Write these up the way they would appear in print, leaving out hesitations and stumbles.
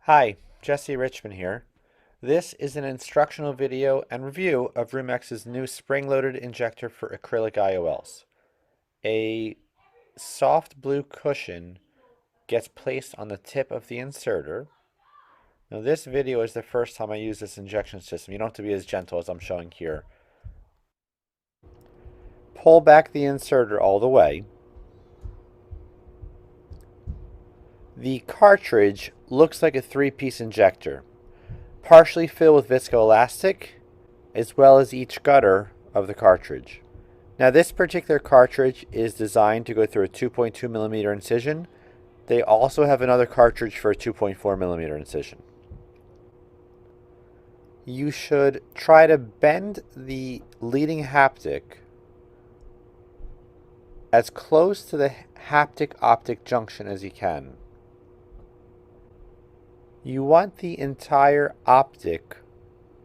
Hi, Jesse Richman here. This is an instructional video and review of RUMEX's new spring-loaded injector for acrylic IOLs. A soft blue cushion gets placed on the tip of the inserter. Now this video is the first time I use this injection system. You don't have to be as gentle as I'm showing here. Pull back the inserter all the way. The cartridge looks like a three-piece injector, partially filled with viscoelastic, as well as each gutter of the cartridge. Now this particular cartridge is designed to go through a 2.2 millimeter incision. They also have another cartridge for a 2.4 millimeter incision. You should try to bend the leading haptic as close to the haptic optic junction as you can. You want the entire optic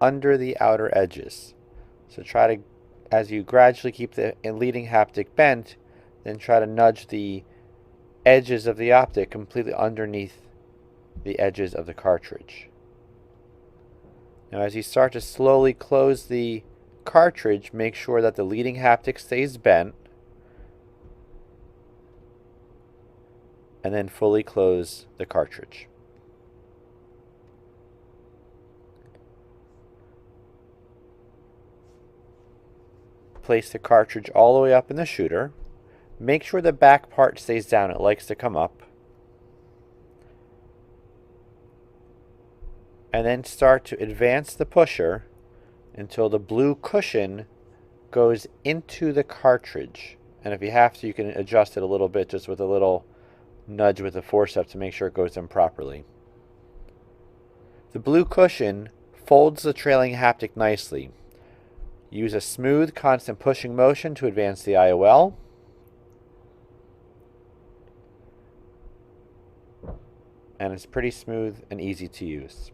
under the outer edges. So try to, as you gradually keep the leading haptic bent, then try to nudge the edges of the optic completely underneath the edges of the cartridge. Now as you start to slowly close the cartridge, make sure that the leading haptic stays bent, and then fully close the cartridge. Place the cartridge all the way up in the shooter. Make sure the back part stays down. It likes to come up. And then start to advance the pusher until the blue cushion goes into the cartridge. And if you have to, you can adjust it a little bit just with a little nudge with the forceps to make sure it goes in properly. The blue cushion folds the trailing haptic nicely. Use a smooth, constant pushing motion to advance the IOL. And it's pretty smooth and easy to use.